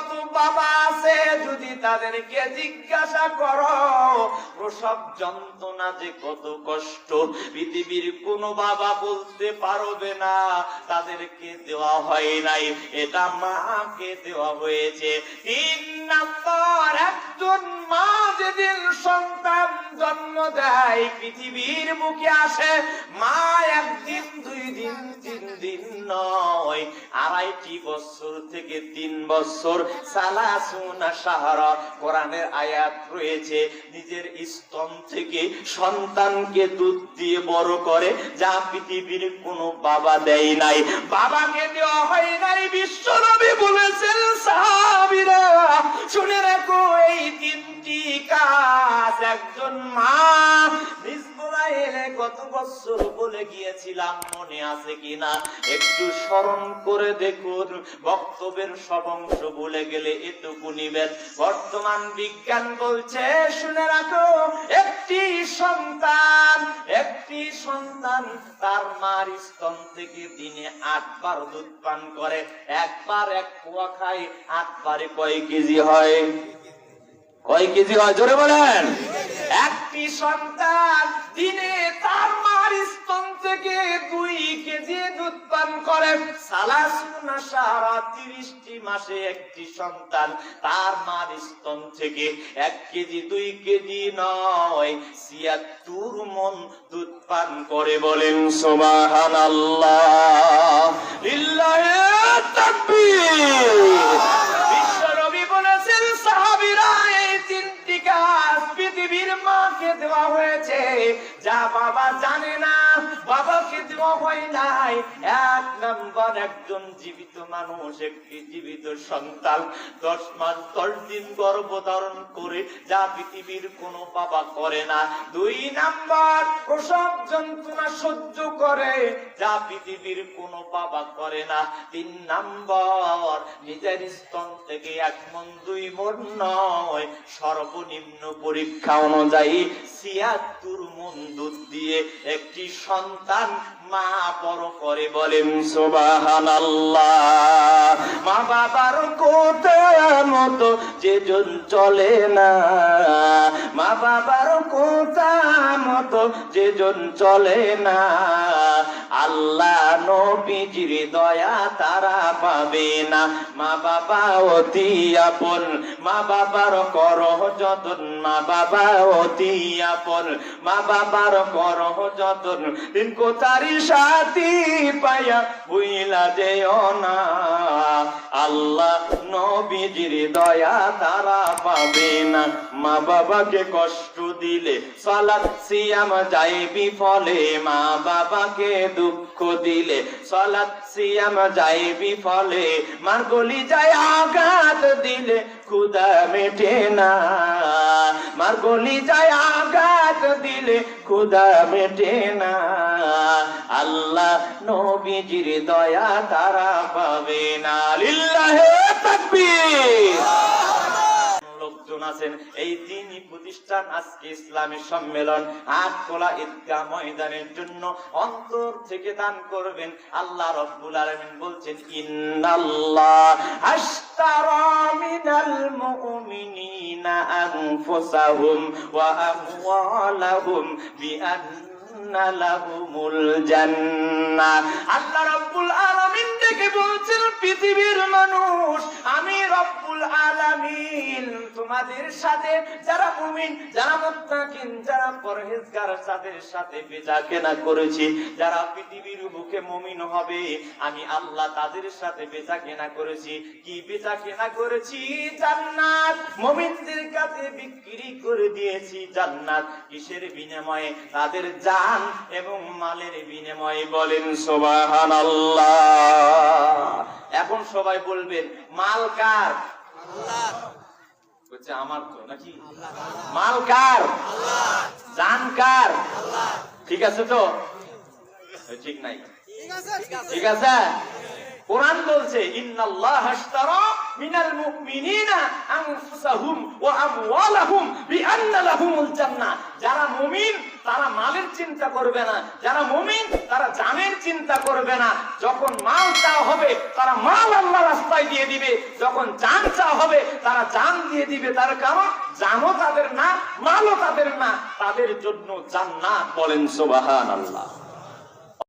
যত বাবা আছে যদি তাদেরকে জিজ্ঞাসা করো প্রসব যন্ত্রণা যে কত কষ্ট, পৃথিবীর কোন বাবা বলতে পারবে না তাদেরকে দেওয়া হয় নাই, এটা মাকে দেওয়া হয়েছে। 3 নাম্বার, একজন মা যেদিন সন্তান জন্ম দেয় পৃথিবীর মুখে আসে, মা 1 দিন 2 দিন 3 দিন নয়, 2.5 বছর থেকে 3 বছর, সালাসুনা শাহরা কোরআনের আয়াত রয়েছে, নিজের স্তন থেকে সন্তানকে দুধ দিয়ে বড় করে, যা পৃথিবীর কোনো বাবা দেয় নাই, বাবাকে দেওয়া হয় নাই। বিশ্বনবী বলেছেন সাহাবীরা শুনে রাখো, এই 3টি কাজ একজন মা এলে গত বছর বলে গিয়েছিলাম, মনে আছে কিনা একটু স্মরণ করে দেখুন। বক্তব্যের সব অংশ বলে গেলে এটুকু নিবেন। বর্তমান বিজ্ঞান বলছে শুনে রাখো, একটি সন্তান তার মার স্তন থেকে দিনে 8 বার দুধ পান করে, একবার 1 পোয়া খায়, 8 বারে কয় কেজি হয়? কয় কেজি হয় জোরে বলেন? একটি সন্তান দিনে তার মার স্তন থেকে 2 কেজি দুধ পান করে। সালাসুনা শাহরা 30টি মাসে একটি সন্তান তার মার স্তন থেকে 1 কেজি 2 কেজি নয় 76 মণ দুধ পান করে। বলেন সুবহানাল্লাহ, লিল্লাহি তাকবীর। বিশ্বনবী বলেছেন সাহাবীরা এই 3টি কাজ পৃথিবীর মাকে দেওয়া হয়েছে, যা বাবা জানে না, বাবাকে দেওয়া হয় নাই। 1 নাম্বার, একজন জীবিত মানুষ, একটি জীবিত সন্তান 10 মাস 10 দিন গর্ভধারণ করে, যা পৃথিবীর কোনো বাবা করে না। 2 নাম্বার, প্রসব যন্ত্রণা সহ্য করে, যা পৃথিবীর কোনো বাবা করে না। 3 নাম্বার, নিজের স্তন থেকে 1 মণ 2 মণ নয়, সর্বনিম্ন পরীক্ষা অনুযায়ী 76 মণ দুধ দিয়ে একটি সন্তান মা বড় করে। বলেন সুবহানাল্লাহ। মা বাবার কথা মতো যেজন চলে না, মা বাবার কথা মতো যেজন চলে না, আল্লাহ নবীজির দয়া তারা পাবে না। মা বাবা অতি আপন, মা বাবার করহ যতন, মা বাবা অতি আপন, মা বাবার করহ যতন, দিন কোথারি সাথী পাইয়া ভুইলা যেও না, আল্লাহ নবীজির দয়া তারা পাবে না। মা বাবাকে কষ্ট দিলে সালাত সিয়াম যায় বিফলে, মা বাবাকে দুঃখ দিলে সালাত সিয়াম যায় বিফলে, মার গলি যায় আঘাত দিলে ক্ষুধা মেটে না, মার গলি যায় আঘাত দিলে ক্ষুধা মেটে না, আল্লাহ নবীজির দয়া তারা পাবে না। লিল্লাহি তাকবীর। লোকজন আছেন এই দ্বীনি প্রতিষ্ঠান আজকে ইসলামী সম্মেলন আটখোলা ঈদগাহ ময়দানের জন্য অন্তর থেকে দান করবেন। আল্লাহ রাব্বুল আলামিন বলছেন, ইন্নাল্লাহ আশতারা মিনাল মুমিনিনা আনফুসাহুম ওয়া আমওয়ালাহুম বিআন্না লাহুমুল জান্নাহ। আল্লাহ রাব্বুল আলামিন থেকে বলছেন, পৃথিবীর মানুষ, আমি রব্বুল আলামিন তোমাদের সাথে যারা মুমিন, যারা মুত্তাকিন, যারা পরহেজগার, তাদের সাথে বেচা কেনা করেছি। যারা পৃথিবীর বুকে মুমিন হবে আমি আল্লাহ তাদের সাথে বেচা কেনা করেছি। কি বেচা কেনা করেছি? জান্নাত। মুমিনদের কাছে বিক্রি করে দিয়েছি জান্নাত। কিসের বিনিময়ে? তাদের জান এবং মালের বিনিময়ে। বলেন সুবহানাল্লাহ। এখন সবাই বলবেন, মাল কার? আল্লাহ। বলছে আমার তো নাকি? মাল কার? আল্লাহ। জান কার? আল্লাহ। ঠিক আছে তো? ঠিক নাই? ঠিক আছে। কোরআন বলছে, ইন্নাল্লাহ আশতারা মিনাল মুমিনিনা আনফুসাহুম ওয়া আমওয়ালাহুম বিআন্না লাহুমুল জান্নাহ। যারা মুমিন তারা মালের চিন্তা করবে না, যারা মুমিন তারা জানের চিন্তা করবে না। যখন মাল চাওয়া হবে তারা মাল আল্লাহর রাস্তায় দিয়ে দিবে, যখন জান চাওয়া তারা জান দিয়ে দিবে, তার কারণ জানও তাদের না, মালও তাদের না, তাদের জন্য জান্নাত। বলেন সুবহানাল্লাহ।